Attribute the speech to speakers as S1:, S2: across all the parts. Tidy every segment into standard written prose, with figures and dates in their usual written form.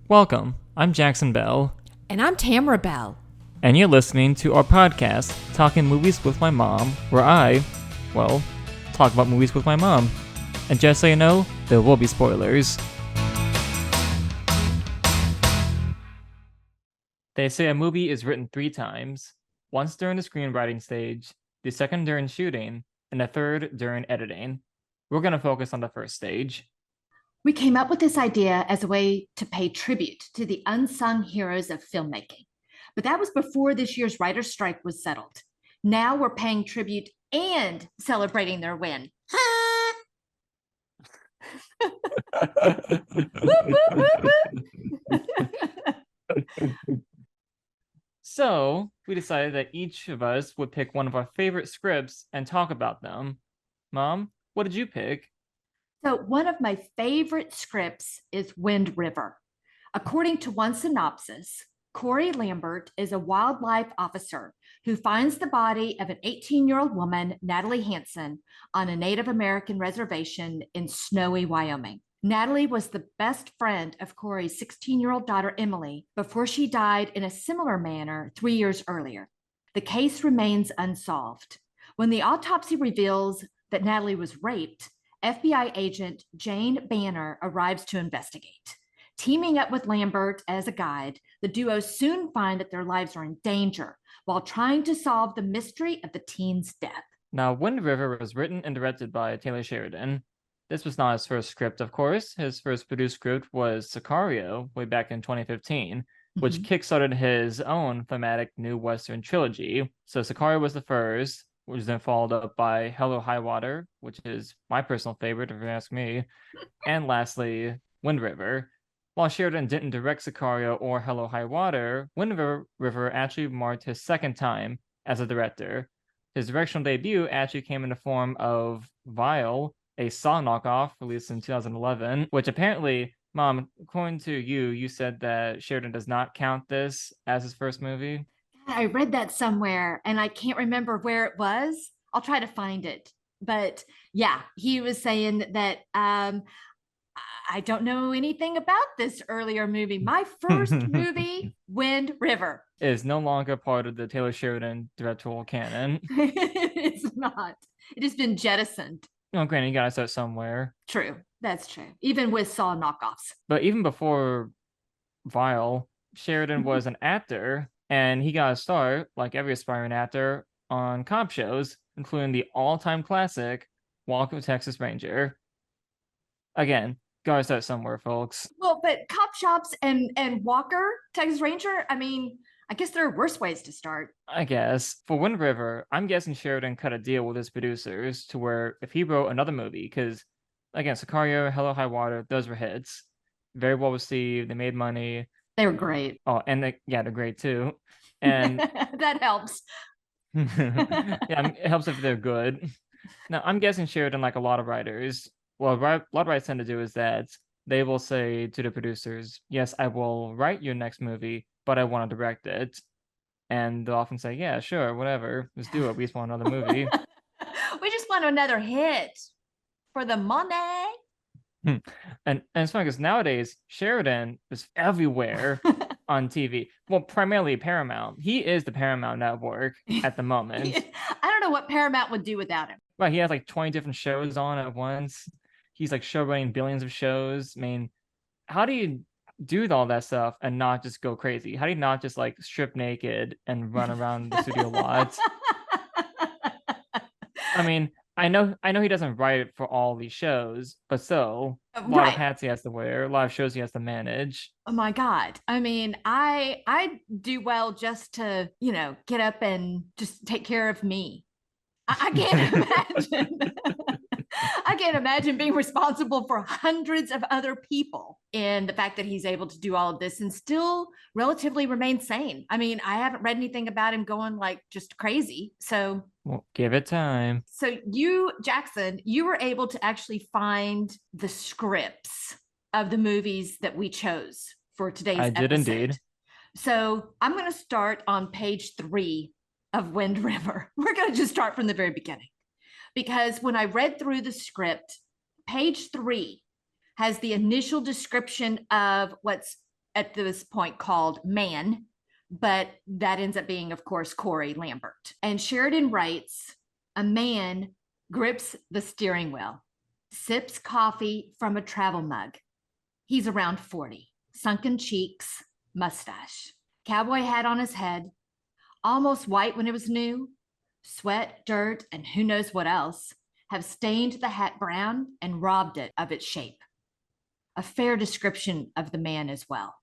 S1: Welcome, I'm Jackson Bell.
S2: And I'm Tamara Bell.
S1: And you're listening to our podcast, Talking Movies with My Mom, where I, talk about movies with my mom. And just so you know, there will be spoilers. They say a movie is written 3 times, once during the screenwriting stage, the second during shooting, and the third during editing. We're going to focus on the first stage.
S2: We came up with this idea as a way to pay tribute to the unsung heroes of filmmaking. But that was before this year's writer's strike was settled. Now we're paying tribute and celebrating their win.
S1: So, we decided that each of us would pick one of our favorite scripts and talk about them. Mom, what did you pick?
S2: So, one of my favorite scripts is Wind River. According to one synopsis, Corey Lambert is a wildlife officer who finds the body of an 18-year-old woman, Natalie Hanson, on a Native American reservation in snowy Wyoming. Natalie was the best friend of Corey's 16-year-old daughter, Emily, before she died in a similar manner 3 years earlier. The case remains unsolved. When the autopsy reveals that Natalie was raped, FBI agent Jane Banner arrives to investigate. Teaming up with Lambert as a guide, the duo soon find that their lives are in danger while trying to solve the mystery of the teen's death.
S1: Now, Wind River was written and directed by Taylor Sheridan. This was not his first script, of course. His first produced script was Sicario, way back in 2015, which kickstarted his own thematic new Western trilogy. So Sicario was the first, which was then followed up by Hell or High Water, which is my personal favorite, if you ask me. And lastly, Wind River. While Sheridan didn't direct Sicario or Hell or High Water, Wind River actually marked his second time as a director. His directional debut actually came in the form of Vile, a Saw knockoff released in 2011, which apparently, Mom, according to you, you said that Sheridan does not count this as his first movie.
S2: I read that somewhere and I can't remember where it was. I'll try to find it. But yeah, he was saying that I don't know anything about this earlier movie. My first movie, Wind River,
S1: is no longer part of the Taylor Sheridan directorial canon.
S2: It's not. It has been jettisoned.
S1: Oh, granted, you gotta start somewhere.
S2: True. That's true. Even with Saw knockoffs.
S1: But even before Vile, Sheridan was an actor, and he got a start, like every aspiring actor, on cop shows, including the all-time classic Walk of Texas Ranger. Again, gotta start somewhere, folks.
S2: Well, but cop shops and Walker, Texas Ranger, I mean, I guess there are worse ways to start.
S1: I guess. For Wind River, I'm guessing Sheridan cut a deal with his producers to where if he wrote another movie, because, again, Sicario, Hell or High Water, those were hits. Very well received. They made money.
S2: They were great.
S1: Oh, and they're great too. And
S2: that helps.
S1: Yeah, it helps if they're good. Now, I'm guessing Sheridan, like a lot of writers, a lot of writers tend to do is that they will say to the producers, yes, I will write your next movie, but I want to direct it. And they'll often say, yeah, sure, whatever. Let's do it. We just want another movie.
S2: We just want another hit for the money.
S1: And it's funny because nowadays, Sheridan is everywhere on TV. Well, primarily Paramount. He is the Paramount network at the moment.
S2: I don't know what Paramount would do without him.
S1: Right, he has like 20 different shows on at once. He's like show running billions of shows. I mean, how do you do all that stuff and not just go crazy? How do you not just like strip naked and run around the studio lot? I mean, I know he doesn't write it for all these shows, but so a lot of hats he has to wear, a lot of shows he has to manage.
S2: Oh my God. I mean, I do well just to, get up and just take care of me. I can't imagine. I can't imagine being responsible for hundreds of other people. And the fact that he's able to do all of this and still relatively remain sane. I mean, I haven't read anything about him going like just crazy. So
S1: well, give it time.
S2: So you, Jackson, you were able to actually find the scripts of the movies that we chose for today's episode. I did indeed. So I'm going to start on page 3 of Wind River. We're going to just start from the very beginning. Because when I read through the script, page 3 has the initial description of what's at this point called Man, but that ends up being, of course, Corey Lambert. And Sheridan writes, a man grips the steering wheel, sips coffee from a travel mug. He's around 40, sunken cheeks, mustache, cowboy hat on his head, almost white when it was new. Sweat, dirt, and who knows what else have stained the hat brown and robbed it of its shape. A fair description of the man as well.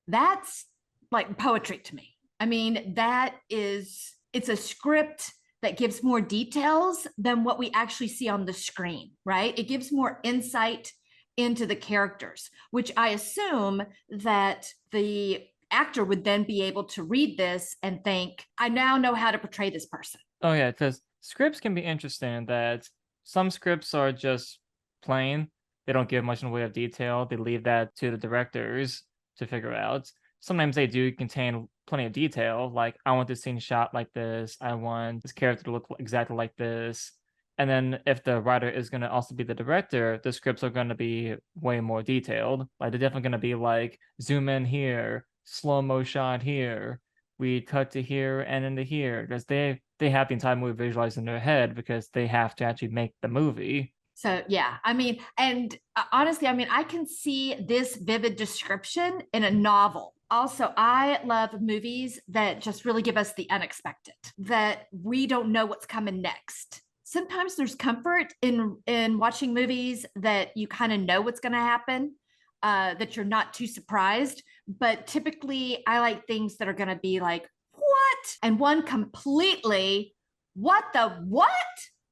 S2: That's like poetry to me. I mean, it's a script that gives more details than what we actually see on the screen, right? It gives more insight into the characters, which I assume that the actor would then be able to read this and think, I now know how to portray this person.
S1: Oh yeah, because scripts can be interesting that some scripts are just plain. They don't give much in the way of detail. They leave that to the directors to figure out. Sometimes they do contain plenty of detail, like I want this scene shot like this. I want this character to look exactly like this. And then if the writer is going to also be the director, the scripts are going to be way more detailed. Like they're definitely going to be like zoom in here, slow mo shot here, we cut to here and into here, because they have the entire movie visualized in their head because they have to actually make the movie.
S2: So yeah, I mean, and honestly, I mean, I can see this vivid description in a novel. Also, I love movies that just really give us the unexpected, that we don't know what's coming next. Sometimes there's comfort in watching movies that you kind of know what's going to happen, that you're not too surprised. But typically, I like things that are going to be like, what? And one completely, what the what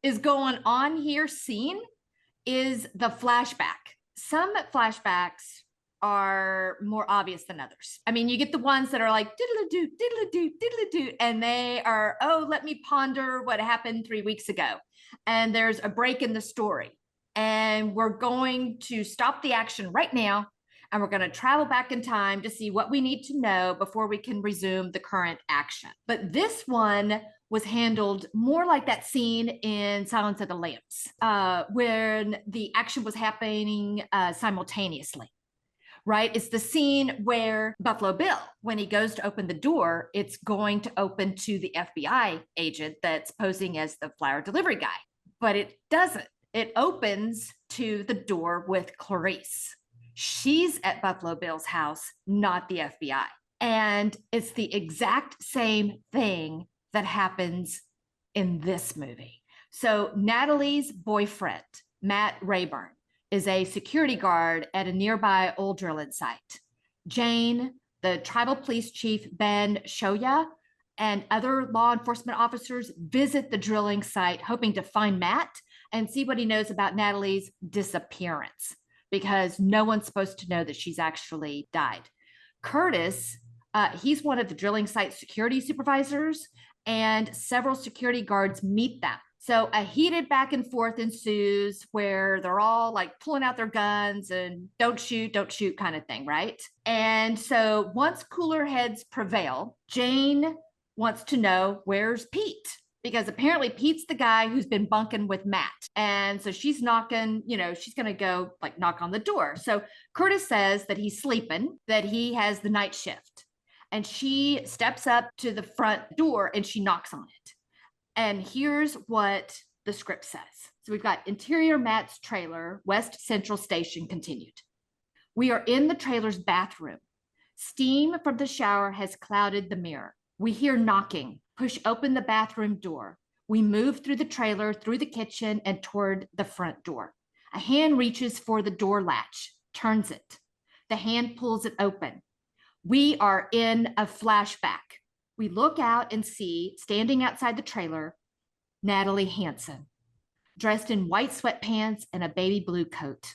S2: is going on here scene is the flashback. Some flashbacks are more obvious than others. I mean, you get the ones that are like diddle-a-doo, diddle-a-doo, diddle-a-doo, and they are, oh, let me ponder what happened 3 weeks ago. And there's a break in the story. And we're going to stop the action right now. And we're going to travel back in time to see what we need to know before we can resume the current action. But this one was handled more like that scene in Silence of the Lambs, when the action was happening simultaneously. Right? It's the scene where Buffalo Bill, when he goes to open the door, it's going to open to the FBI agent that's posing as the flower delivery guy. But it doesn't. It opens to the door with Clarice. She's at Buffalo Bill's house, not the FBI. And it's the exact same thing that happens in this movie. So Natalie's boyfriend, Matt Rayburn, is a security guard at a nearby oil drilling site. Jane, the tribal police chief, Ben Shoya, and other law enforcement officers visit the drilling site hoping to find Matt and see what he knows about Natalie's disappearance, because no one's supposed to know that she's actually died. Curtis, he's one of the drilling site security supervisors, and several security guards meet them. So a heated back and forth ensues where they're all like pulling out their guns and don't shoot kind of thing, right? And so once cooler heads prevail, Jane wants to know, where's Pete? Because apparently Pete's the guy who's been bunking with Matt. And so she's knocking, she's going to go like knock on the door. So Curtis says that he's sleeping, that he has the night shift. And she steps up to the front door and she knocks on it. And here's what the script says. So we've got interior Matt's trailer, West Central Station continued. We are in the trailer's bathroom. Steam from the shower has clouded the mirror. We hear knocking, push open the bathroom door. We move through the trailer, through the kitchen, and toward the front door. A hand reaches for the door latch, turns it. The hand pulls it open. We are in a flashback. We look out and see, standing outside the trailer, Natalie Hanson, dressed in white sweatpants and a baby blue coat.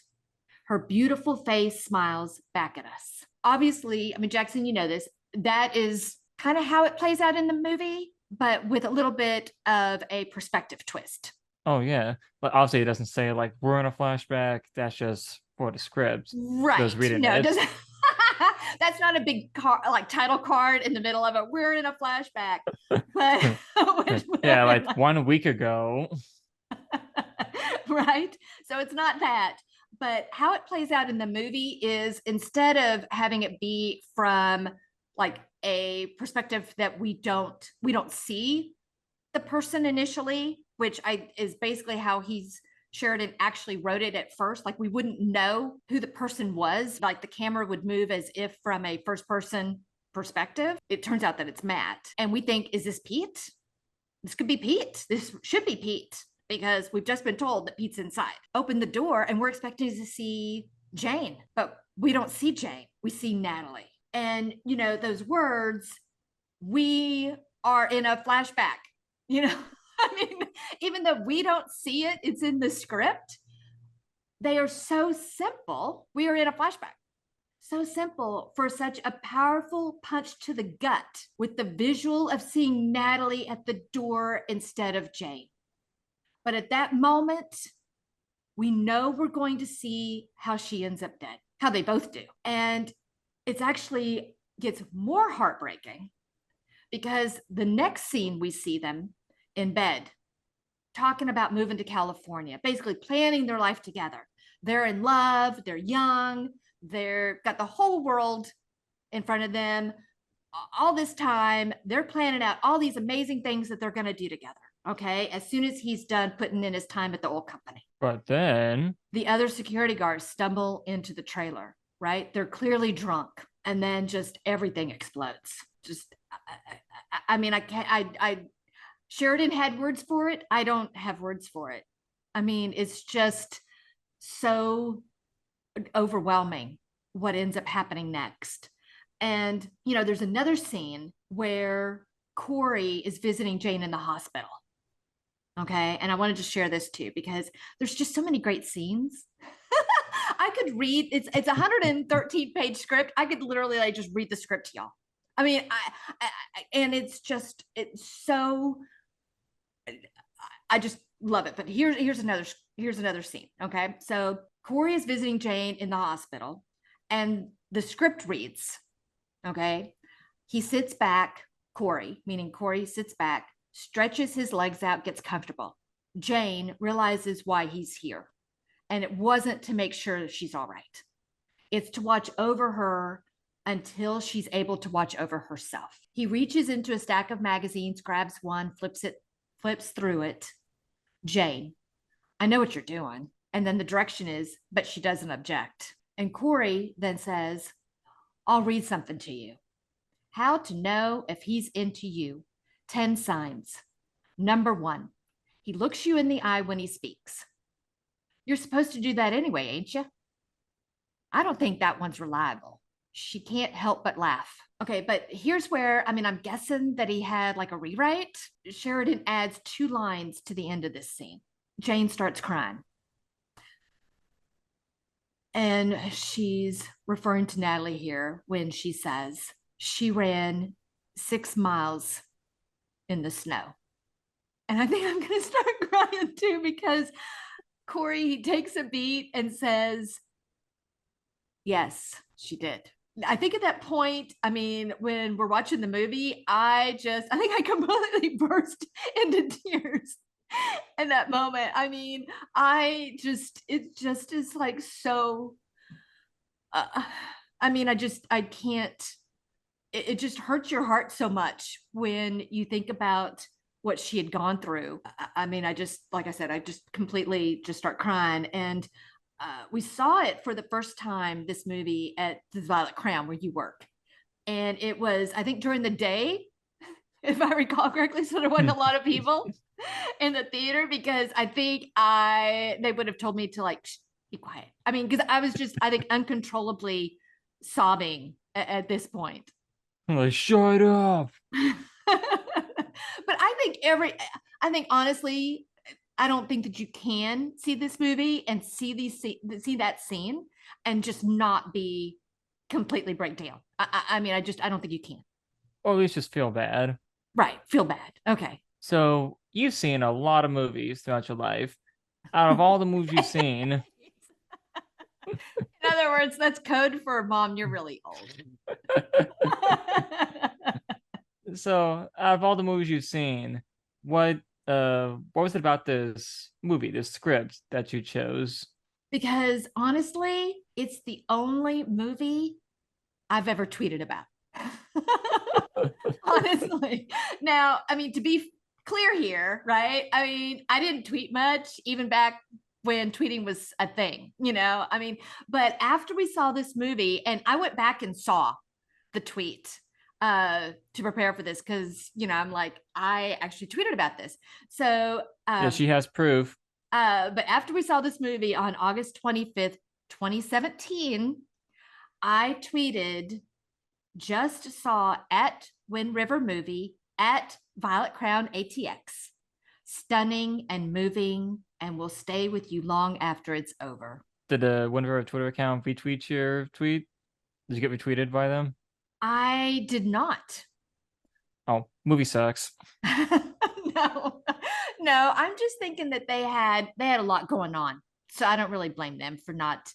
S2: Her beautiful face smiles back at us. Obviously, I mean, Jackson, you know this, that is kind of how it plays out in the movie, but with a little bit of a perspective twist.
S1: Oh, yeah. But obviously, it doesn't say, like, we're in a flashback. That's just for the script.
S2: Right.
S1: Those reading
S2: No,
S1: it.
S2: it doesn't. That's not a big title card in the middle of it. We're in a flashback. But
S1: yeah, like 1 week ago.
S2: Right. So it's not that. But how it plays out in the movie is instead of having it be from like a perspective that we don't see the person initially, which is basically how Sheridan actually wrote it at first. Like we wouldn't know who the person was. Like the camera would move as if from a first person perspective. It turns out that it's Matt. And we think, is this Pete? This could be Pete. This should be Pete because we've just been told that Pete's inside. Open the door and we're expecting to see Jane, but we don't see Jane. We see Natalie. And, those words, we are in a flashback, I mean, even though we don't see it, it's in the script. They are so simple. We are in a flashback. So simple for such a powerful punch to the gut with the visual of seeing Natalie at the door instead of Jane. But at that moment, we know we're going to see how she ends up dead, how they both do. And it's actually gets more heartbreaking because the next scene we see them in bed talking about moving to California, basically planning their life together. They're in love, they're young, they're got the whole world in front of them. All this time, they're planning out all these amazing things that they're going to do together. Okay. As soon as he's done putting in his time at the oil company.
S1: But then
S2: the other security guards stumble into the trailer, right? They're clearly drunk. And then just everything explodes. Just, I mean, I can't, Sheridan had words for it. I don't have words for it. I mean, it's just so overwhelming what ends up happening next. And, there's another scene where Corey is visiting Jane in the hospital. Okay. And I wanted to share this too, because there's just so many great scenes. I could read, it's a 113-page script. I could literally just read the script to y'all. I mean, and it's so, I just love it. But here's another scene. Okay. So Corey is visiting Jane in the hospital and the script reads, okay, he sits back, Corey, meaning Corey sits back, stretches his legs out, gets comfortable. Jane realizes why he's here. And it wasn't to make sure that she's all right. It's to watch over her until she's able to watch over herself. He reaches into a stack of magazines, grabs one, flips through it. Jane, I know what you're doing. And then the direction is, but she doesn't object. And Corey then says, I'll read something to you. How to know if he's into you. 10 signs. Number 1, he looks you in the eye when he speaks. You're supposed to do that anyway, ain't you? I don't think that one's reliable. She can't help but laugh. Okay, but here's where, I'm guessing that he had like a rewrite. Sheridan adds 2 lines to the end of this scene. Jane starts crying. And she's referring to Natalie here when she says she ran 6 miles in the snow. And I think I'm going to start crying too, because Corey, he takes a beat and says, yes, she did. I think at that point, when we're watching the movie, I think I completely burst into tears in that moment. It just is like so, I can't, it just hurts your heart so much when you think about what she had gone through. I just, like I said, I just completely just start crying. And we saw it for the first time, this movie, at the Violet Crown where you work. And it was, I think, during the day, if I recall correctly, so there wasn't a lot of people in the theater, because I think they would have told me to be quiet. Because I was just, I think, uncontrollably sobbing at this point.
S1: Like, shut up.
S2: But I think honestly, I don't think that you can see this movie and see that scene and just not be completely break down. I don't think you can.
S1: Or at least just feel bad.
S2: Right. Feel bad. Okay.
S1: So you've seen a lot of movies throughout your life. Out of all the movies you've seen.
S2: In other words, that's code for Mom, you're really old.
S1: So out of all the movies you've seen, what was it about this movie, this script, that you chose?
S2: because honestly, it's the only movie I've ever tweeted about. Honestly. Now, I mean, to be clear here, right? I mean, I didn't tweet much even back when tweeting was a thing, I mean, but after we saw this movie, and I went back and saw the tweet to prepare for this because, I'm like, I actually tweeted about this. So,
S1: Yeah, she has proof.
S2: but after we saw this movie on August 25th, 2017, I tweeted, just saw at Wind River Movie at Violet Crown ATX. Stunning and moving and will stay with you long after it's over.
S1: Did the Winter Twitter account retweet your tweet? Did you get retweeted by them?
S2: I did not.
S1: Oh, movie sucks.
S2: No, no, I'm just thinking that they had a lot going on. So I don't really blame them for not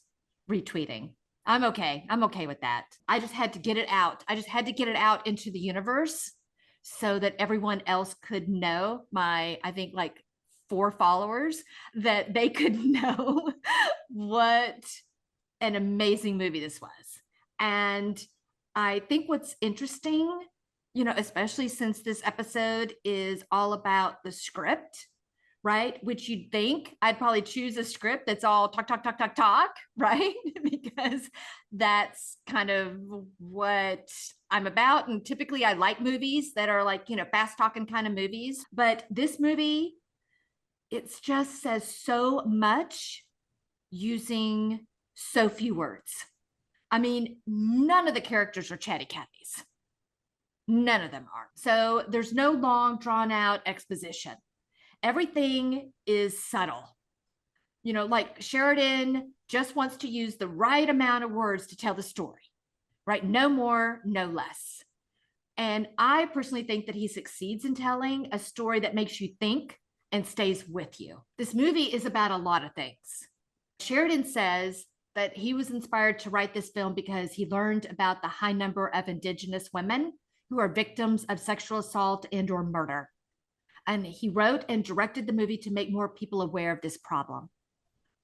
S2: retweeting. I'm okay. I'm okay with that. I just had to get it out. I just had to get it out into the universe so that everyone else could know, my, I think, like 4 followers, that they could know what an amazing movie this was. And I think what's interesting, especially since this episode is all about the script, right? Which you'd think I'd probably choose a script that's all talk, talk, talk, talk, talk, right? Because that's kind of what I'm about. And typically I like movies that are like, fast talking kind of movies. But this movie, it just says so much using so few words. I mean, none of the characters are chatty Cathy's. None of them are. So there's no long, drawn out exposition. Everything is subtle. Like Sheridan just wants to use the right amount of words to tell the story, right? No more, no less. And I personally think that he succeeds in telling a story that makes you think and stays with you. This movie is about a lot of things. Sheridan says that he was inspired to write this film because he learned about the high number of Indigenous women who are victims of sexual assault and or murder. And he wrote and directed the movie to make more people aware of this problem,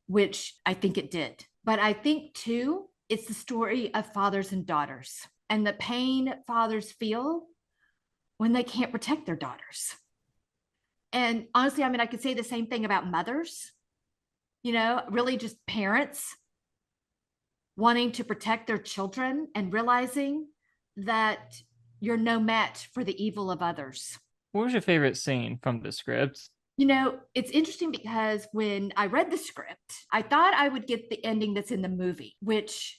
S2: which I think it did. But I think, too, it's the story of fathers and daughters and the pain fathers feel when they can't protect their daughters. And honestly, I mean, I could say the same thing about mothers, really just parents wanting to protect their children and realizing that you're no match for the evil of others.
S1: What was your favorite scene from the script?
S2: It's interesting because when I read the script, I thought I would get the ending that's in the movie, which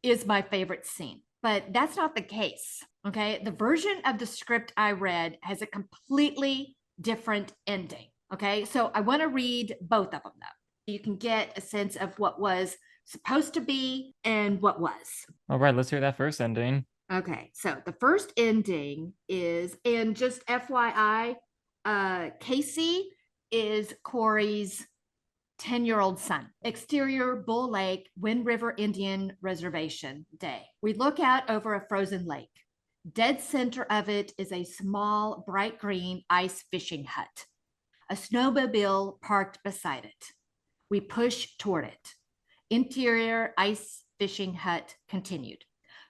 S2: is my favorite scene. But that's not the case. Okay. The version of the script I read has a completely different ending. Okay. So I want to read both of them, though. You can get a sense of what was supposed to be and what was.
S1: All right, let's hear that first ending.
S2: Okay. So the first ending is, and just FYI, Casey is Corey's 10-year-old son. Exterior, Bull Lake, Wind River Indian Reservation, day. We look out over a frozen lake. Dead center of it is a small, bright green ice fishing hut. A snowmobile parked beside it. We push toward it. Interior ice fishing hut continued.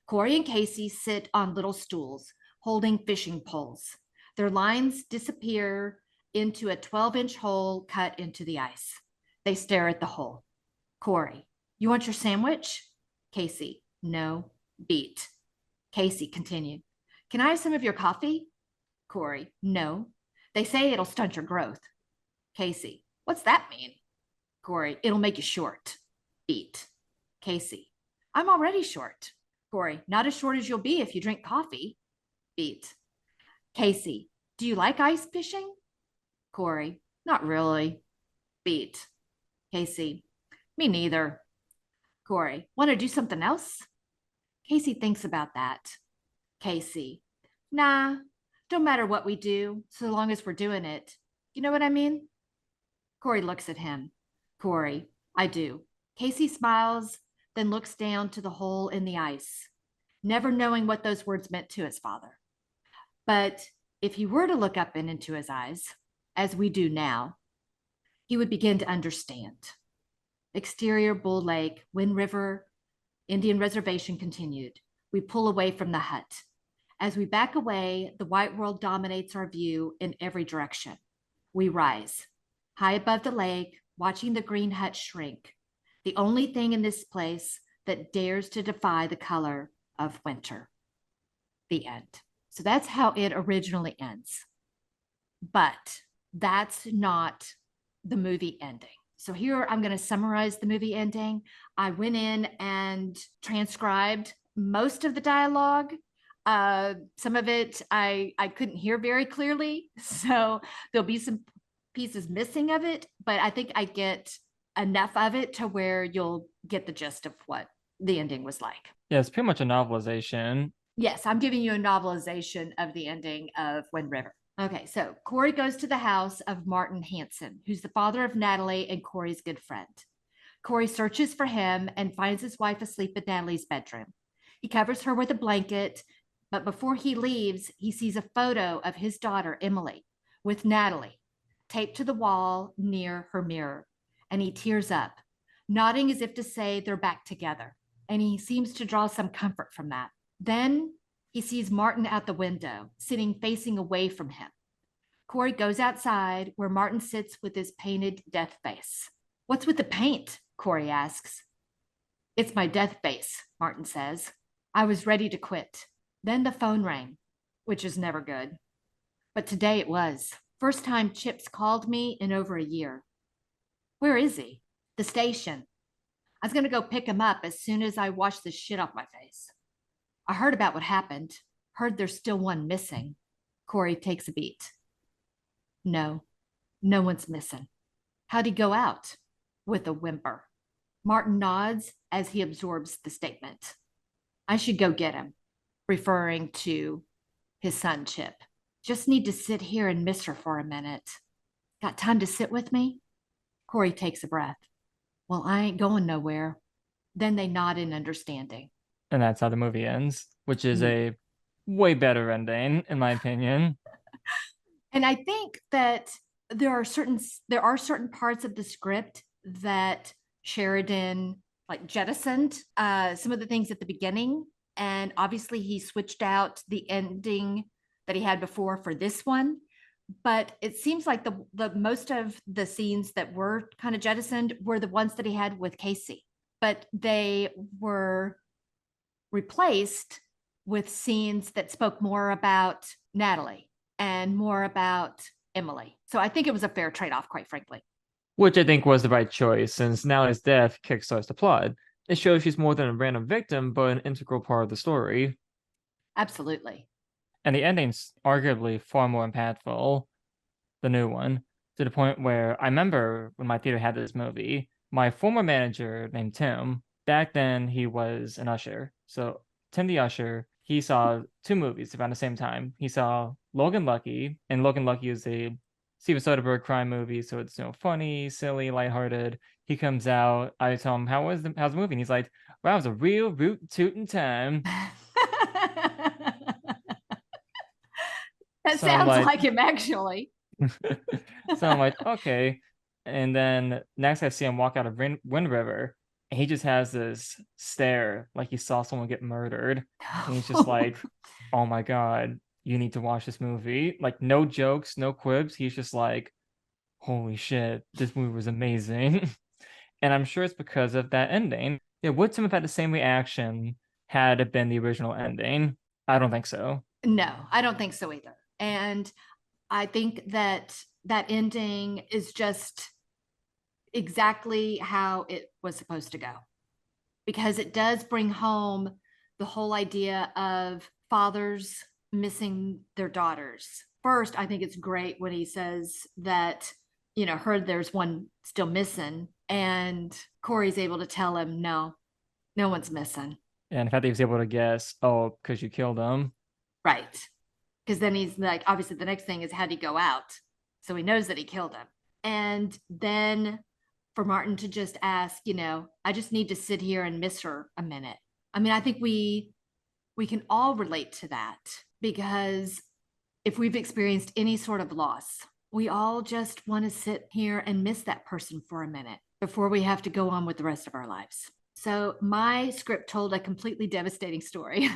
S2: Corey and Casey sit on little stools, holding fishing poles. Their lines disappear into a 12-inch hole cut into the ice. They stare at the hole. Corey, you want your sandwich? Casey, no, beat. Casey continued. Can I have some of your coffee? Corey, no. They say it'll stunt your growth. Casey, what's that mean? Corey, it'll make you short. Beat. Casey, I'm already short. Corey, not as short as you'll be if you drink coffee. Beat. Casey, do you like ice fishing? Corey, not really. Beat. Casey, me neither. Corey, want to do something else? Casey thinks about that. Casey, nah, don't matter what we do, so long as we're doing it. You know what I mean? Corey looks at him. Corey, I do. Casey smiles, then looks down to the hole in the ice, never knowing what those words meant to his father. But if he were to look up and into his eyes, as we do now, he would begin to understand. Exterior, Bull Lake, Wind River, Indian Reservation continued. We pull away from the hut. As we back away, the white world dominates our view in every direction. We rise, high above the lake, watching the green hut shrink, the only thing in this place that dares to defy the color of winter. The end. So that's how it originally ends. But that's not the movie ending. So here I'm going to summarize the movie ending. I went in and transcribed most of the dialogue. Some of it I couldn't hear very clearly, so there'll be some pieces missing of it, but I think I get enough of it to where you'll get the gist of what the ending was like.
S1: Yeah, it's pretty much a novelization.
S2: Yes, I'm giving you a novelization of the ending of Wind River. Okay, so Corey goes to the house of Martin Hansen, who's the father of Natalie and Corey's good friend. Corey searches for him and finds his wife asleep in Natalie's bedroom. He covers her with a blanket, but before he leaves, he sees a photo of his daughter, Emily, with Natalie, taped to the wall near her mirror, and he tears up, nodding as if to say they're back together, and he seems to draw some comfort from that. Then he sees Martin out the window, sitting facing away from him. Corey goes outside where Martin sits with his painted death face. What's with the paint? Corey asks. It's my death face, Martin says. I was ready to quit. Then the phone rang, which is never good. But today it was. First time Chips called me in over a year. Where is he? The station. I was going to go pick him up as soon as I wash this shit off my face. I heard about what happened. Heard there's still one missing. Corey takes a beat. No, no one's missing. How'd he go out? With a whimper. Martin nods as he absorbs the statement. I should go get him, referring to his son, Chip. Just need to sit here and miss her for a minute. Got time to sit with me? Corey takes a breath. Well, I ain't going nowhere. Then they nod in understanding.
S1: And that's how the movie ends, which is a way better ending, in my opinion.
S2: And I think that there are certain parts of the script that Sheridan like jettisoned. Some of the things at the beginning, and obviously he switched out the ending that he had before for this one. But it seems like the most of the scenes that were kind of jettisoned were the ones that he had with Casey, but they were replaced with scenes that spoke more about Natalie and more about Emily. So I think it was a fair trade-off, quite frankly.
S1: Which I think was the right choice, since Natalie's death kickstarts the plot. It shows she's more than a random victim, but an integral part of the story.
S2: Absolutely.
S1: And the ending's arguably far more impactful, the new one, to the point where I remember when my theater had this movie, my former manager named Tim, back then he was an usher. So Tim the usher, he saw two movies around the same time. He saw Logan Lucky, and Logan Lucky is a Steven Soderbergh crime movie, so it's funny, silly, lighthearted. He comes out, I tell him, how's the movie? And he's like, wow, it was a real root tootin' time.
S2: That sounds like him, actually.
S1: So I'm like, okay. And then next I see him walk out of Wind River, and he just has this stare like he saw someone get murdered. And he's just like, oh my God, you need to watch this movie. Like, no jokes, no quibs. He's just like, holy shit, this movie was amazing. And I'm sure it's because of that ending. Yeah, would Tim have had the same reaction had it been the original ending? I don't think so.
S2: No, I don't think so either. And I think that that ending is just exactly how it was supposed to go, because it does bring home the whole idea of fathers missing their daughters. First, I think it's great when he says that, heard there's one still missing, and Corey's able to tell him, no one's missing.
S1: And the fact that he was able to guess, oh, because you killed him.
S2: Right. Because then he's like, obviously the next thing is, how'd he go out? So he knows that he killed him. And then for Martin to just ask, I just need to sit here and miss her a minute. I mean, I think we can all relate to that, because if we've experienced any sort of loss, we all just want to sit here and miss that person for a minute. before we have to go on with the rest of our lives. So my script told a completely devastating story.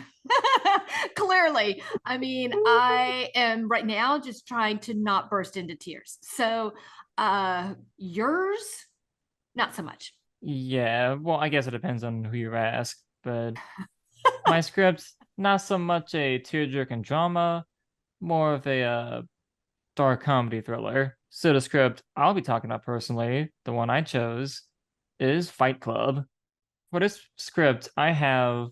S2: Clearly, I mean, I am right now just trying to not burst into tears. So yours, not so much.
S1: Yeah, well, I guess it depends on who you ask, but my script, not so much a tear-jerking drama, more of a dark comedy thriller. So the script I'll be talking about personally, the one I chose, is Fight Club. For this script, I have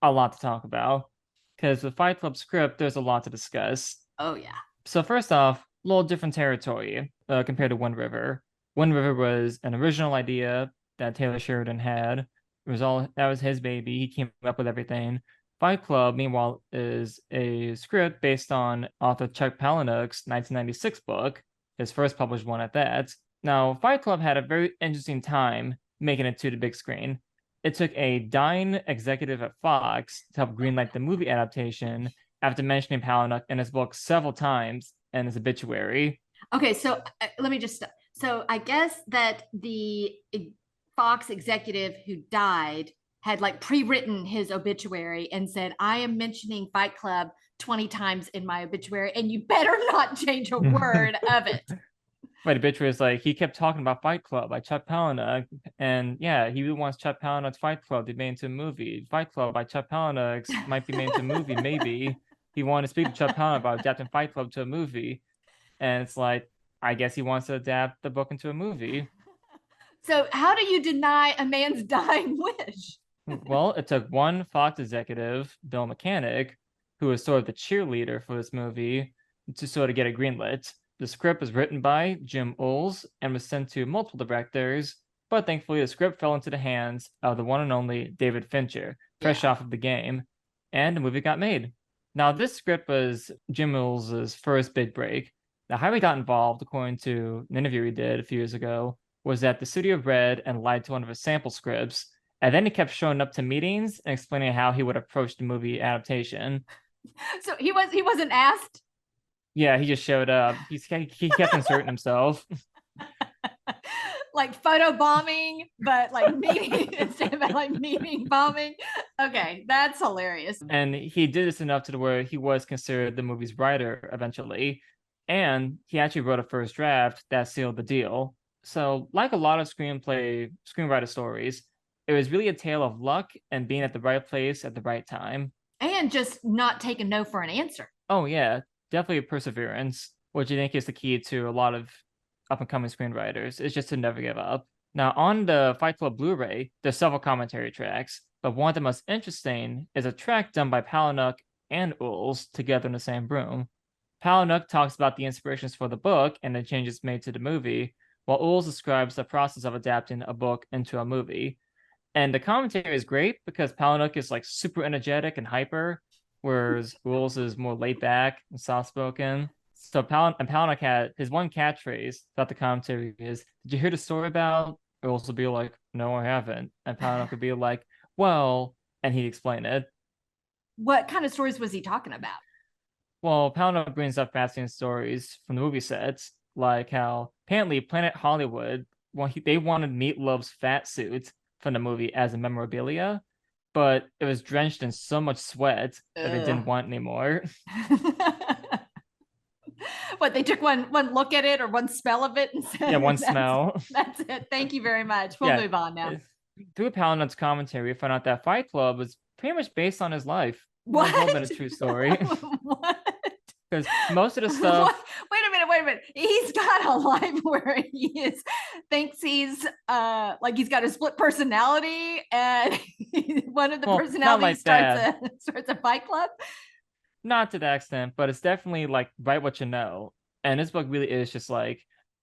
S1: a lot to talk about because with Fight Club script, there's a lot to discuss.
S2: Oh yeah.
S1: So first off, a little different territory compared to Wind River. Wind River was an original idea that Taylor Sheridan had. It was all that was his baby. He came up with everything. Fight Club, meanwhile, is a script based on author Chuck Palahniuk's 1996 book, his first published one at that. Now, Fight Club had a very interesting time making it to the big screen. It took a dying executive at Fox to help greenlight the movie adaptation after mentioning Palahniuk in his book several times in his obituary.
S2: Okay, so let me just. So I guess that the Fox executive who died had like pre-written his obituary and said, "I am mentioning Fight Club 20 times in my obituary, and you better not change a word of it."
S1: My obituary is like he kept talking about Fight Club by Chuck Palahniuk, and yeah, he wants Chuck Palahniuk's Fight Club to be made into a movie. Fight Club by Chuck Palahniuk's might be made into a movie, maybe. He wanted to speak to Chuck Palahniuk about adapting Fight Club to a movie, and it's like I guess he wants to adapt the book into a movie.
S2: So how do you deny a man's dying wish?
S1: Well, it took one Fox executive, Bill Mechanic, who was sort of the cheerleader for this movie, to sort of get it greenlit. The script was written by Jim Uhls and was sent to multiple directors, but thankfully the script fell into the hands of the one and only David Fincher, fresh off of The Game, and the movie got made. Now, this script was Jim Uhls' first big break. Now, how he got involved, according to an interview he did a few years ago, was that the studio read and lied to one of his sample scripts, and then he kept showing up to meetings and explaining how he would approach the movie adaptation.
S2: So he wasn't asked.
S1: Yeah, he just showed up. He kept inserting himself.
S2: Like photo bombing, but like meeting instead of like meeting bombing. Okay, that's hilarious.
S1: And he did this enough to where he was considered the movie's writer eventually. And he actually wrote a first draft that sealed the deal. So, like a lot of screenwriter stories, it was really a tale of luck and being at the right place at the right time.
S2: And just not taking no for an answer.
S1: Oh, yeah, definitely perseverance, which I think is the key to a lot of up and coming screenwriters, is just to never give up. Now, on the Fight Club Blu ray, there's several commentary tracks, but one of the most interesting is a track done by Palahniuk and Uhls together in the same room. Palahniuk talks about the inspirations for the book and the changes made to the movie, while Uhls describes the process of adapting a book into a movie. And the commentary is great because Palahniuk is like super energetic and hyper, whereas Uhls is more laid back and soft spoken. So Palahniuk had his one catchphrase throughout the commentary is, "Did you hear the story about?" Uhls would be like, "No, I haven't." And Palahniuk would be like, "Well," and he'd explain it.
S2: What kind of stories was he talking about?
S1: Well, Palahniuk brings up fascinating stories from the movie sets, like how apparently Planet Hollywood, they wanted Meatloaf's fat suit from the movie as a memorabilia, but it was drenched in so much sweat that they didn't want anymore.
S2: What, they took one look at it or one smell of it and said,
S1: Yeah, one smell.
S2: That's it. Thank you very much. We'll move on now.
S1: Through Palahniuk's commentary, we found out that Fight Club was pretty much based on his life.
S2: What?
S1: It's all been a true story.
S2: What?
S1: Because most of the stuff.
S2: What? Wait a minute. He's got a life where thinks he's like he's got a split personality, and one of the personalities starts a fight club.
S1: Not to that extent, but it's definitely like write what you know. And this book really is just like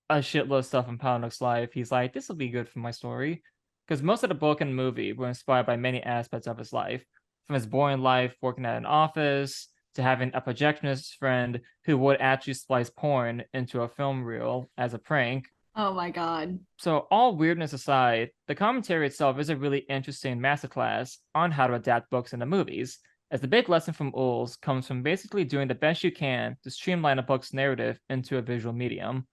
S1: a shitload of stuff in Palahniuk's life. He's like, this will be good for my story. Because most of the book and the movie were inspired by many aspects of his life. From his boring life working at an office, to having a projectionist friend who would actually splice porn into a film reel as a prank.
S2: Oh my God.
S1: So all weirdness aside, the commentary itself is a really interesting masterclass on how to adapt books into movies, as the big lesson from Uhls comes from basically doing the best you can to streamline a book's narrative into a visual medium.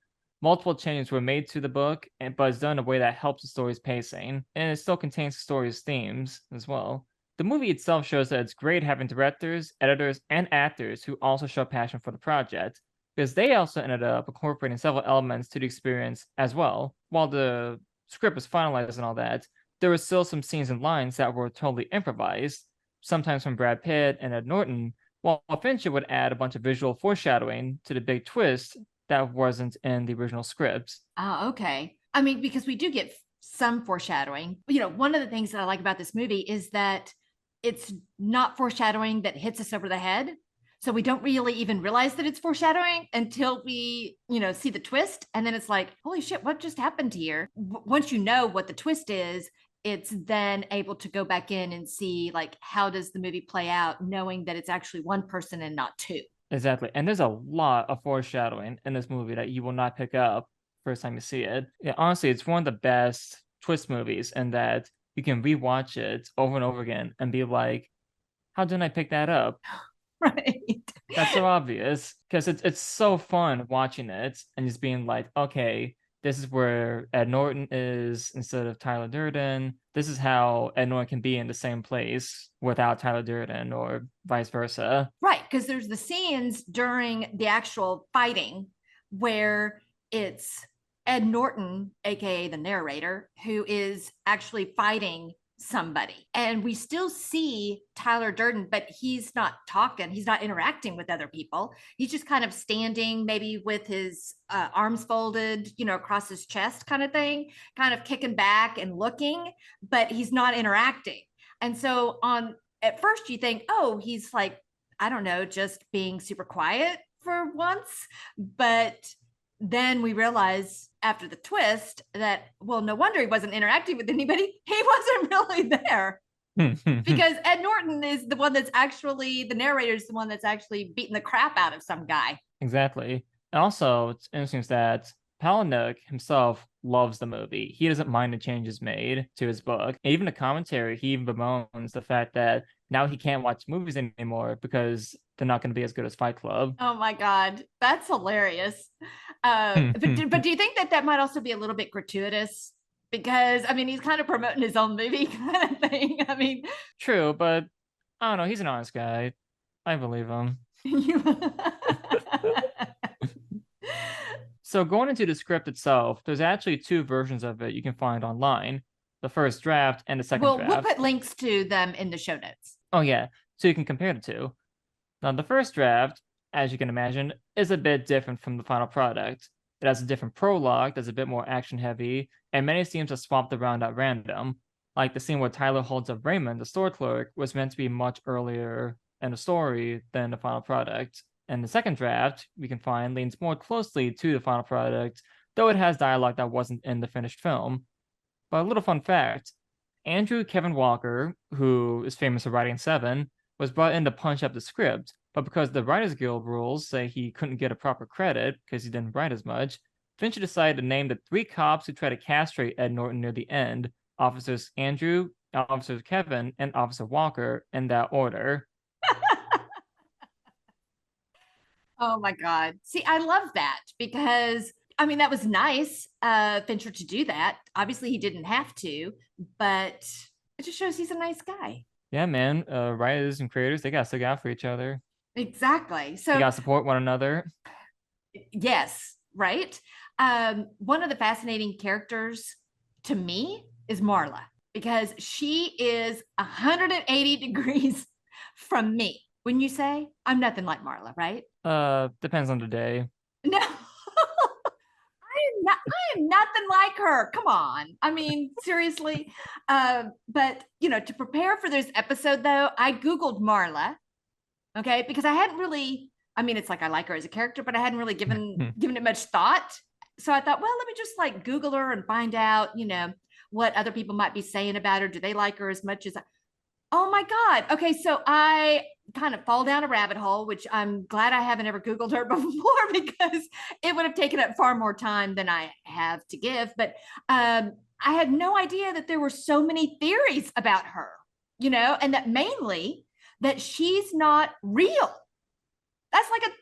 S1: Multiple changes were made to the book, but it's done in a way that helps the story's pacing, and it still contains the story's themes as well. The movie itself shows that it's great having directors, editors, and actors who also show passion for the project, because they also ended up incorporating several elements to the experience as well. While the script was finalized and all that, there were still some scenes and lines that were totally improvised, sometimes from Brad Pitt and Ed Norton, while Fincher would add a bunch of visual foreshadowing to the big twist that wasn't in the original script.
S2: Oh, okay. I mean, because we do get some foreshadowing. One of the things that I like about this movie is that it's not foreshadowing that hits us over the head. So we don't really even realize that it's foreshadowing until we, see the twist. And then it's like, holy shit, what just happened here? Once you know what the twist is, it's then able to go back in and see, like, how does the movie play out, knowing that it's actually one person and not two.
S1: Exactly. And there's a lot of foreshadowing in this movie that you will not pick up first time you see it. Yeah, honestly, it's one of the best twist movies in that you can rewatch it over and over again and be like, how didn't I pick that up?
S2: Right.
S1: That's so obvious, because it's so fun watching it and just being like, okay, this is where Ed Norton is instead of Tyler Durden. This is how Ed Norton can be in the same place without Tyler Durden, or vice versa.
S2: Right, because there's the scenes during the actual fighting where it's Ed Norton, aka the narrator, who is actually fighting somebody. And we still see Tyler Durden, but he's not talking, he's not interacting with other people. He's just kind of standing, maybe with his arms folded, across his chest, kind of thing, kind of kicking back and looking, but he's not interacting. And so at first you think, oh, he's like, I don't know, just being super quiet for once. But then we realize after the twist that, well, no wonder he wasn't interacting with anybody. He wasn't really there. Because Ed Norton is the one that's actually, the narrator is the one that's actually beating the crap out of some guy.
S1: Exactly. And also, it's interesting that Palahniuk himself loves the movie. He doesn't mind the changes made to his book. And even the commentary, he even bemoans the fact that now he can't watch movies anymore because they're not going to be as good as Fight Club.
S2: Oh my God, that's hilarious. But do you think that might also be a little bit gratuitous? Because, I mean, he's kind of promoting his own movie kind of thing. I mean,
S1: true, but I don't know. He's an honest guy. I believe him. So going into the script itself, there's actually two versions of it you can find online. The first draft and the second draft.
S2: We'll put links to them in the show notes.
S1: Oh, yeah. So you can compare the two. Now, the first draft, as you can imagine, is a bit different from the final product. It has a different prologue that's a bit more action heavy, and many scenes are swapped around at random. Like the scene where Tyler holds up Raymond, the store clerk, was meant to be much earlier in the story than the final product. And the second draft, we can find, leans more closely to the final product, though it has dialogue that wasn't in the finished film. But a little fun fact, Andrew Kevin Walker, who is famous for writing Seven, was brought in to punch up the script, but because the Writers Guild rules say he couldn't get a proper credit because he didn't write as much, Fincher decided to name the three cops who try to castrate Ed Norton near the end: Officers Andrew, Officer Kevin, and Officer Walker, in that order.
S2: Oh my God. See, I love that because, I mean, that was nice, Fincher, to do that. Obviously, he didn't have to, but it just shows he's a nice guy.
S1: Yeah, man. Writers and creators, they got to stick out for each other.
S2: Exactly. So
S1: you got to support one another.
S2: Yes, right. One of the fascinating characters to me is Marla, because she is 180 degrees from me. Wouldn't you say? I'm nothing like Marla, right?
S1: Depends on the day.
S2: No. I am nothing like her. Come on. I mean, seriously. But to prepare for this episode, though, I Googled Marla. Okay, because I hadn't really, I mean, it's like I like her as a character, but I hadn't really given it much thought. So I thought, well, let me just like Google her and find out, what other people might be saying about her. Do they like her as much as Oh my God. Okay, so I kind of fall down a rabbit hole, which I'm glad I haven't ever Googled her before because it would have taken up far more time than I have to give. But I had no idea that there were so many theories about her, and that mainly that she's not real.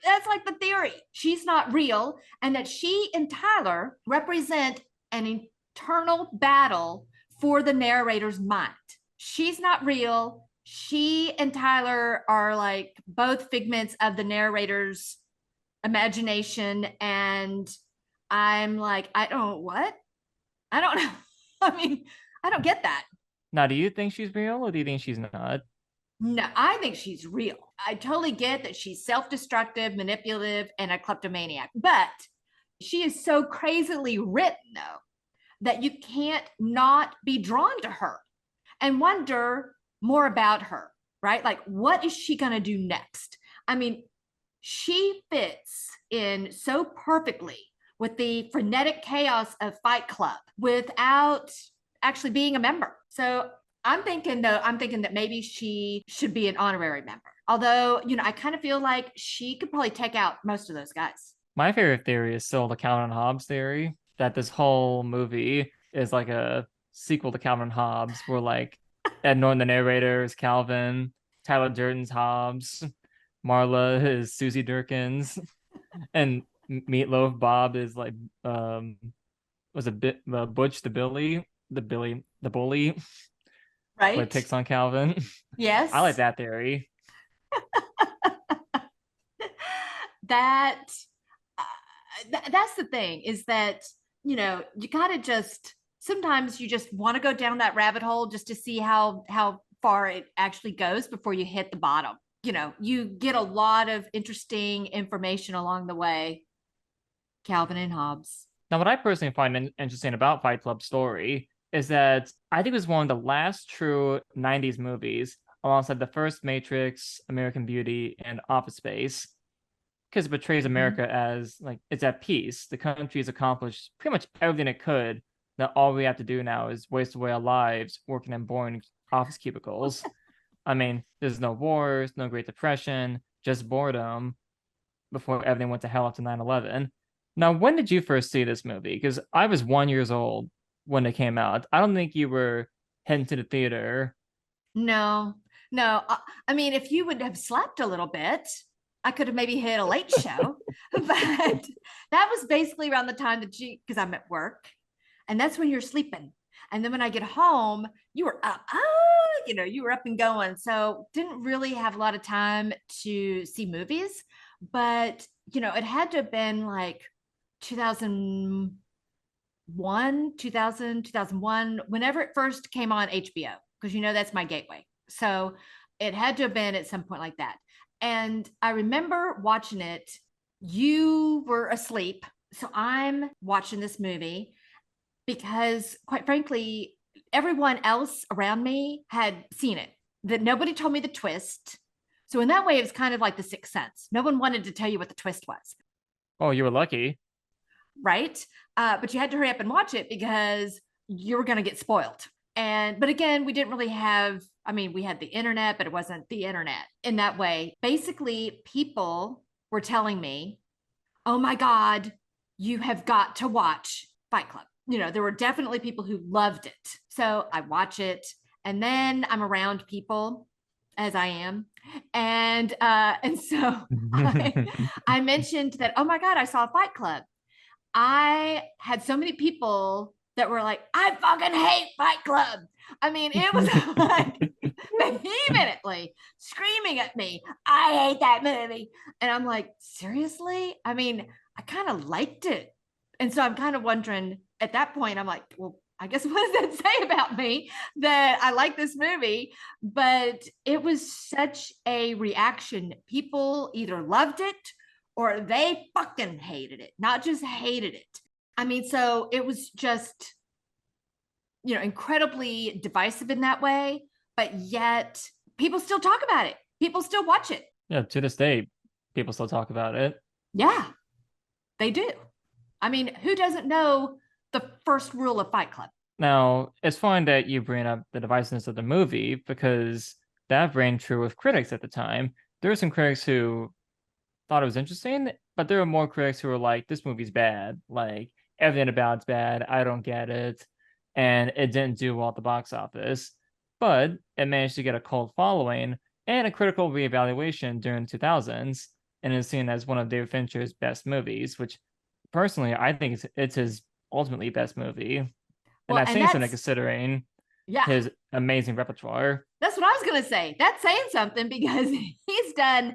S2: That's like the theory. She's not real, and that she and Tyler represent an eternal battle for the narrator's mind. She's not real. She and Tyler are like both figments of the narrator's imagination. And I'm like, I don't what? I don't know. I mean, I don't get that.
S1: Now, do you think she's real or do you think she's not?
S2: No, I think she's real. I totally get that she's self destructive, manipulative, and a kleptomaniac, but she is so crazily written, though, that you can't not be drawn to her and wonder more about her, right? Like, what is she going to do next? I mean, she fits in so perfectly with the frenetic chaos of Fight Club without actually being a member. So I'm thinking that maybe she should be an honorary member. Although, I kind of feel like she could probably take out most of those guys.
S1: My favorite theory is still the Calvin and Hobbes theory, that this whole movie is like a sequel to Calvin and Hobbes, where like Ed Norton, the narrator, is Calvin, Tyler Durden's Hobbes, Marla is Susie Durkins, and Meatloaf Bob is like was a bit Butch the bully, what
S2: Right?
S1: picks on Calvin. I like
S2: Yes.
S1: that theory.
S2: that that's the thing, is that you gotta just sometimes you just want to go down that rabbit hole just to see how far it actually goes before you hit the bottom. You get a lot of interesting information along the way. Calvin and Hobbes.
S1: Now, what I personally find interesting about Fight Club story is that I think it was one of the last true 90s movies, alongside the first Matrix, American Beauty, and Office Space, because it portrays
S2: Mhm.
S1: America as like it's at peace. The country has accomplished pretty much everything it could. Now all we have to do now is waste away our lives working in boring office cubicles. I mean, there's no wars, no Great Depression, just boredom before everything went to hell after 9/11. Now, when did you first see this movie? Because I was 1 year old when it came out. I don't think you were heading to the theater.
S2: No, no. I mean, if you would have slept a little bit, I could have maybe hit a late show. But that was basically around the time that because I'm at work, and that's when you're sleeping. And then when I get home, you were up. You were up and going. So didn't really have a lot of time to see movies. But, it had to have been like 2001, 2000, 2001, whenever it first came on HBO, because that's my gateway. So it had to have been at some point like that. And I remember watching it. You were asleep. So I'm watching this movie because, quite frankly, everyone else around me had seen it, that nobody told me the twist. So in that way, it was kind of like the Sixth Sense. No one wanted to tell you what the twist was,
S1: Oh, you were lucky.
S2: right? But you had to hurry up and watch it because you were going to get spoiled. But again, we didn't really have, I mean, we had the internet, but it wasn't the internet in that way. Basically, people were telling me, oh my God, you have got to watch Fight Club. There were definitely people who loved it. So I watch it, and then I'm around people, as I am. And so I mentioned that, oh my God, I saw Fight Club. I had so many people that were like, I fucking hate Fight Club. I mean, it was like vehemently screaming at me, I hate that movie. And I'm like, seriously? I mean, I kind of liked it. And so I'm kind of wondering at that point, I'm like, well, I guess what does that say about me that I like this movie? But it was such a reaction. People either loved it or they fucking hated it, not just hated it. I mean, so it was just, incredibly divisive in that way, but yet people still talk about it. People still watch it.
S1: Yeah, to this day, people still talk about it.
S2: Yeah, they do. I mean, who doesn't know the first rule of Fight Club?
S1: Now, it's fine that you bring up the divisiveness of the movie because that rang true with critics at the time. There were some critics who thought it was interesting, but there were more critics who were like, this movie's bad. Like, everything about it's bad. I don't get it. And it didn't do well at the box office. But it managed to get a cult following and a critical reevaluation during the 2000s. and is seen as one of David Fincher's best movies, which personally I think it's his ultimately best movie. And
S2: Well,
S1: that's
S2: and
S1: saying something
S2: that's
S1: considering
S2: yeah,
S1: his amazing repertoire.
S2: that's what I was gonna say. That's saying something because he's done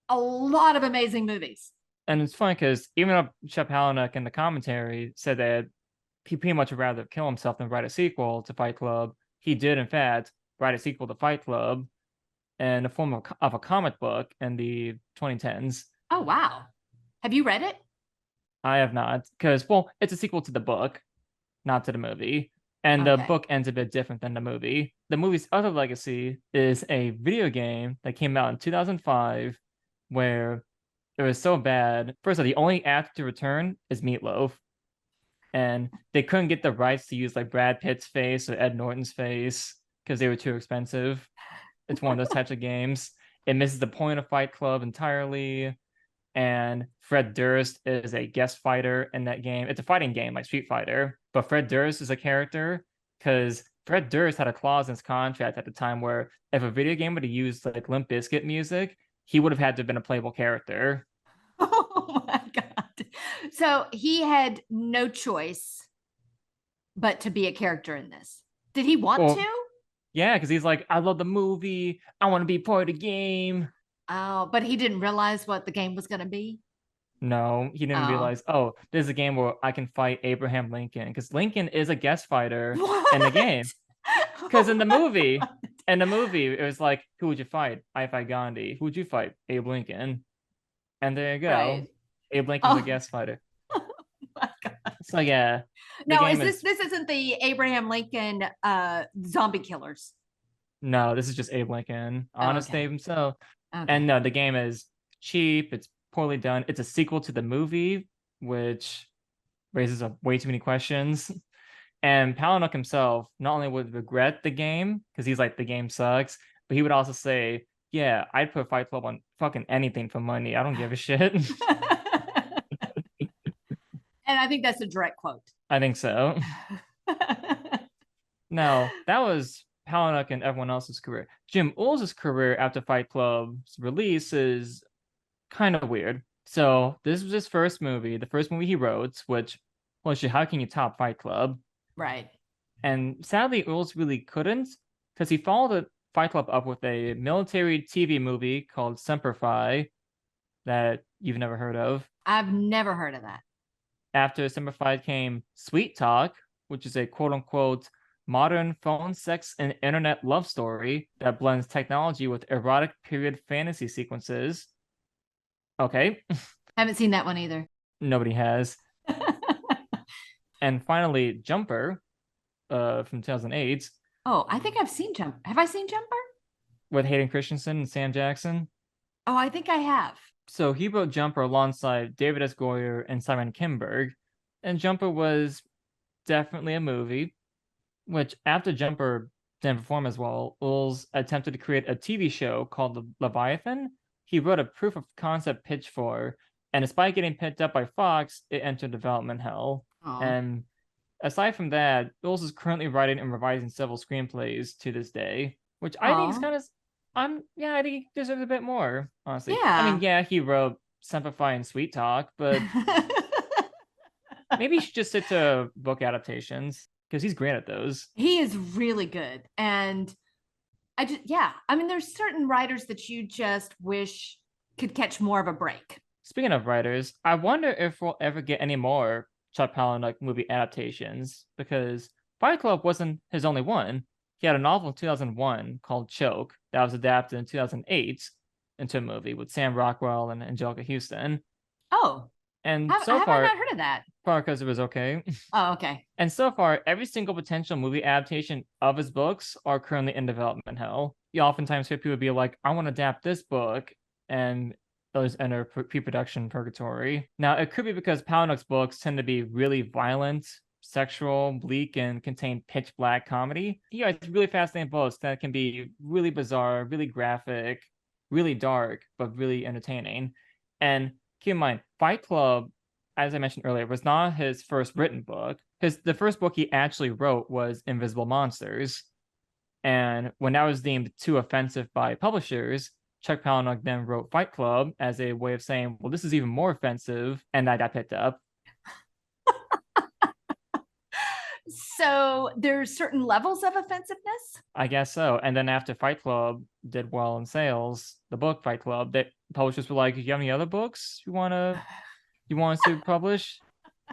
S2: a lot of amazing movies.
S1: And it's funny because even though Shep Palahniuk in the commentary said that he pretty much would rather kill himself than write a sequel to Fight Club, he did in fact write a sequel to Fight Club in the form of a comic book in the 2010s.
S2: Oh wow. Have you read it?
S1: I have not, because, well, it's a sequel to the book, not to the movie. And the
S2: Okay.
S1: book ends a bit different than the movie. The movie's other legacy is a video game that came out in 2005 where it was so bad. First of all, the only actor to return is Meatloaf. And they couldn't get the rights to use like Brad Pitt's face or Ed Norton's face because they were too expensive. It's one of those types of games. It misses the point of Fight Club entirely. And Fred Durst is a guest fighter in that game. It's a fighting game like Street Fighter, but Fred Durst is a character because Fred Durst had a clause in his contract at the time where if a video game would have used like Limp Bizkit music, he would have had to have been a playable character.
S2: Oh my God. So he had no choice but to be a character in this. Did he want
S1: Well,
S2: to?
S1: yeah, because he's like, I love the movie. I want to be part of the game.
S2: Oh, but he didn't realize what the game was going to be.
S1: No, he didn't
S2: Oh,
S1: realize, oh, this is a game where I can fight Abraham Lincoln because Lincoln is a guest fighter in the
S2: what?
S1: game. Because in the
S2: Oh
S1: movie, it was like, who would you fight? I fight Gandhi. Who would you fight? Abe Lincoln. And there you go.
S2: right.
S1: Abe Lincoln's a
S2: Oh
S1: guest fighter.
S2: my God.
S1: So yeah, the
S2: Now, is
S1: game
S2: this
S1: is
S2: this isn't the Abraham Lincoln zombie killers?
S1: no, this is just Abe Lincoln,
S2: Oh,
S1: honest
S2: okay.
S1: Abe himself. And
S2: Okay.
S1: no, the game is cheap. It's poorly done. It's a sequel to the movie, which raises up way too many questions. And Palahniuk himself not only would regret the game because he's like the game sucks, but he would also say, "Yeah, I'd put Fight Club on fucking anything for money. I don't give a shit."
S2: And I think that's a direct quote.
S1: I think so. Now that was Palahniuk and everyone else's career. Jim Uhls' career after Fight Club's release is kind of weird. So this was his first movie, the first movie he wrote, which, well, shit, how can you top Fight Club?
S2: Right.
S1: And sadly, Uhls really couldn't, because he followed the Fight Club up with a military TV movie called Semper Fi that you've never heard of.
S2: I've never heard of that.
S1: After Semper Fi came Sweet Talk, which is a quote unquote modern phone sex and internet love story that blends technology with erotic period fantasy sequences. Okay,
S2: Haven't seen that one either.
S1: nobody has. And finally, Jumper from 2008
S2: Oh, I think I've seen Jumper. Have I seen Jumper?
S1: with Hayden Christensen and Sam Jackson.
S2: Oh, I think I have.
S1: So he wrote Jumper alongside David S. Goyer and Simon Kinberg. And Jumper was definitely a movie, which after Jumper didn't perform as well, Uhls attempted to create a TV show called Leviathan. He wrote a proof of concept pitch for, and despite getting picked up by Fox, it entered development hell.
S2: Oh,
S1: And aside from that, Uhls is currently writing and revising several screenplays to this day, which I think is
S2: oh,
S1: kind of, I think he deserves a bit more, honestly. I mean,
S2: yeah.
S1: yeah, he wrote Simplify and Sweet Talk, but maybe he should just stick to book adaptations because he's great at those.
S2: He is really good. And yeah, I mean, there's certain writers that you just wish could catch more of a break.
S1: Speaking of writers, I wonder if we'll ever get any more Chuck Palahniuk movie adaptations because Fight Club wasn't his only one. He had a novel in 2001 called Choke that was adapted in 2008 into a movie with Sam Rockwell and Angelica Houston.
S2: Oh,
S1: And so
S2: have I
S1: far,
S2: not heard of that?
S1: probably because it was okay.
S2: Oh, okay.
S1: And so far, every single potential movie adaptation of his books are currently in development hell. You oftentimes hear people be like, I want to adapt this book, and those enter pre-production purgatory. Now, it could be because Palahniuk's books tend to be really violent, sexual, bleak, and contain pitch black comedy. Yeah, it's really fascinating books that can be really bizarre, really graphic, really dark, but really entertaining. And keep in mind, Fight Club, as I mentioned earlier, was not his first written book. The first book he actually wrote was Invisible Monsters. And when that was deemed too offensive by publishers, Chuck Palahniuk then wrote Fight Club as a way of saying, well, this is even more offensive, and that got picked up.
S2: So there's certain levels of offensive-ness?
S1: I guess so. And then after Fight Club did well in sales, the book Fight Club, the publishers were like, you have any other books you want us to publish?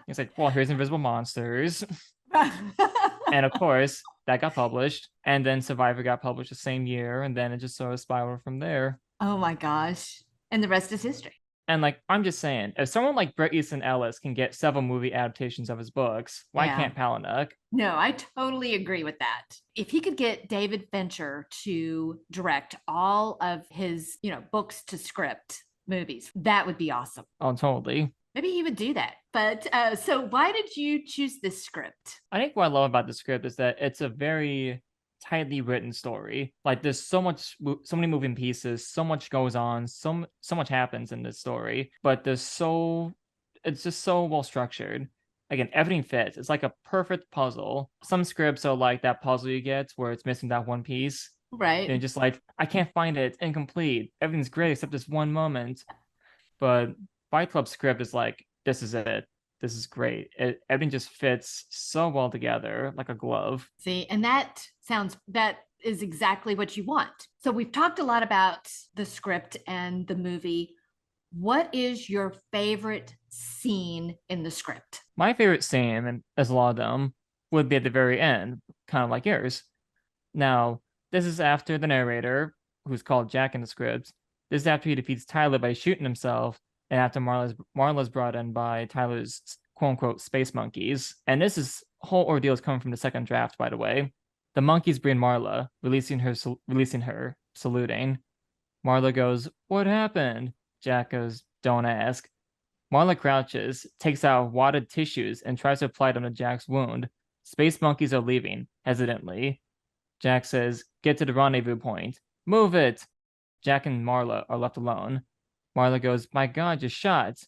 S1: It's like, well, here's Invisible Monsters. And of course, that got published. And then Survivor got published the same year. And then it just sort of spiraled from there.
S2: Oh my gosh. And the rest is history.
S1: And like, I'm just saying, if someone like Bret Easton Ellis can get several movie adaptations of his books, why can't Palahniuk?
S2: No, I totally agree with that. If he could get David Fincher to direct all of his, books to script movies, that would be awesome.
S1: Oh, totally.
S2: Maybe he would do that. But so why did you choose this script?
S1: I think what I love about the script is that it's a very tightly written story. Like there's so many moving pieces, so much goes on, so much happens in this story, but it's just so well structured. Again, everything fits. It's like a perfect puzzle. Some scripts are like that puzzle you get where it's missing that one piece.
S2: Right.
S1: And just like, I can't find it. It's incomplete. Everything's great except this one moment. But Fight Club script is like, this is it. This is great. Everything just fits so well together, like a glove.
S2: See, and that is exactly what you want. So we've talked a lot about the script and the movie. What is your favorite scene in the script?
S1: My favorite scene, and there's a lot of them, would be at the very end, kind of like yours. Now, this is after the narrator, who's called Jack in the script. This is after he defeats Tyler by shooting himself, and after Marla's brought in by Tyler's quote-unquote space monkeys. And this whole ordeal is coming from the second draft, by the way. The monkeys bring Marla, releasing her, saluting. Marla goes, "What happened?" Jack goes, "Don't ask." Marla crouches, takes out wadded tissues, and tries to apply them to Jack's wound. Space monkeys are leaving, hesitantly. Jack says, "Get to the rendezvous point. Move it!" Jack and Marla are left alone. Marla goes, "My God, you're shot."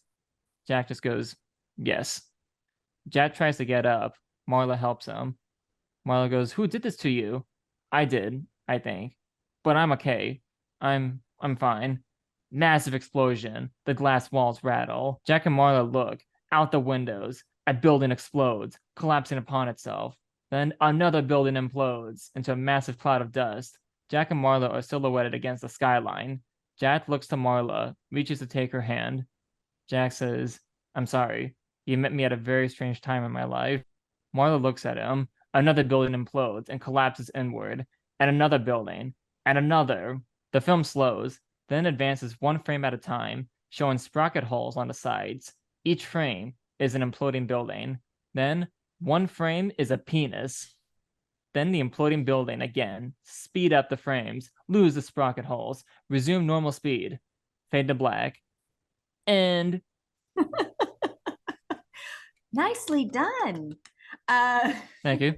S1: Jack just goes, "Yes." Jack tries to get up. Marla helps him. Marla goes, "Who did this to you?" "I did, I think. But I'm okay. I'm fine." Massive explosion. The glass walls rattle. Jack and Marla look out the windows. A building explodes, collapsing upon itself. Then another building implodes into a massive cloud of dust. Jack and Marla are silhouetted against the skyline. Jack looks to Marla, reaches to take her hand. Jack says, "I'm sorry. You met me at a very strange time in my life." Marla looks at him. Another building implodes and collapses inward. And another building. And another. The film slows, then advances one frame at a time, showing sprocket holes on the sides. Each frame is an imploding building. Then, one frame is a penis. Then the imploding building again. Speed up the frames. Lose the sprocket holes. Resume normal speed. Fade to black. And
S2: nicely done.
S1: Thank you.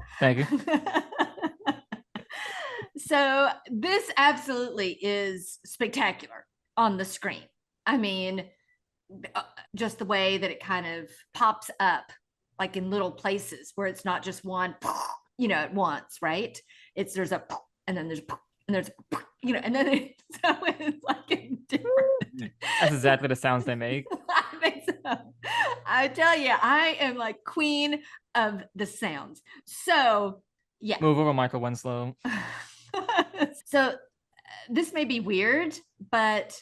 S2: So this absolutely is spectacular on the screen. I mean, just the way that it kind of pops up like in little places where it's not just one, at once, right? There's a, and then there's, and there's, and then it's like different.
S1: That's exactly the sounds they make.
S2: I think so. I tell you, I am like queen of the sounds. So yeah.
S1: Move over, Michael Winslow.
S2: So this may be weird, but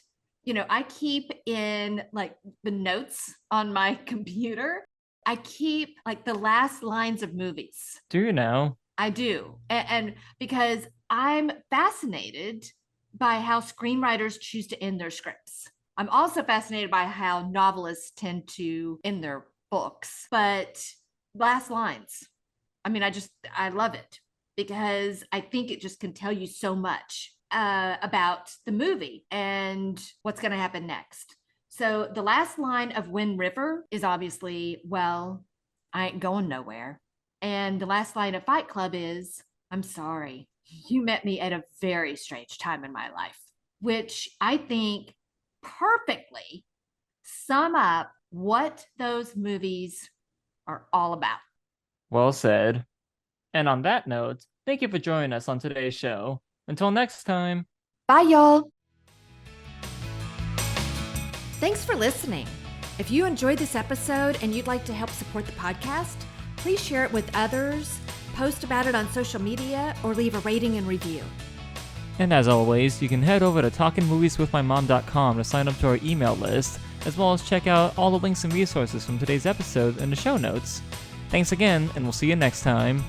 S2: I keep in like the notes on my computer. I keep like the last lines of movies.
S1: Do you know?
S2: I do. And because I'm fascinated by how screenwriters choose to end their scripts. I'm also fascinated by how novelists tend to end their books. But last lines, I mean, I love it because I think it just can tell you so much about the movie and what's going to happen next. So the last line of Wind River is obviously, well, I ain't going nowhere. And the last line of Fight Club is, I'm sorry, you met me at a very strange time in my life, which I think perfectly sum up what those movies are all about.
S1: Well said. And on that note, thank you for joining us on today's show. Until next time.
S2: Bye, y'all. Thanks for listening. If you enjoyed this episode and you'd like to help support the podcast, please share it with others, post about it on social media, or leave a rating and review.
S1: And as always, you can head over to talkingmovieswithmymom.com to sign up to our email list, as well as check out all the links and resources from today's episode in the show notes. Thanks again, and we'll see you next time.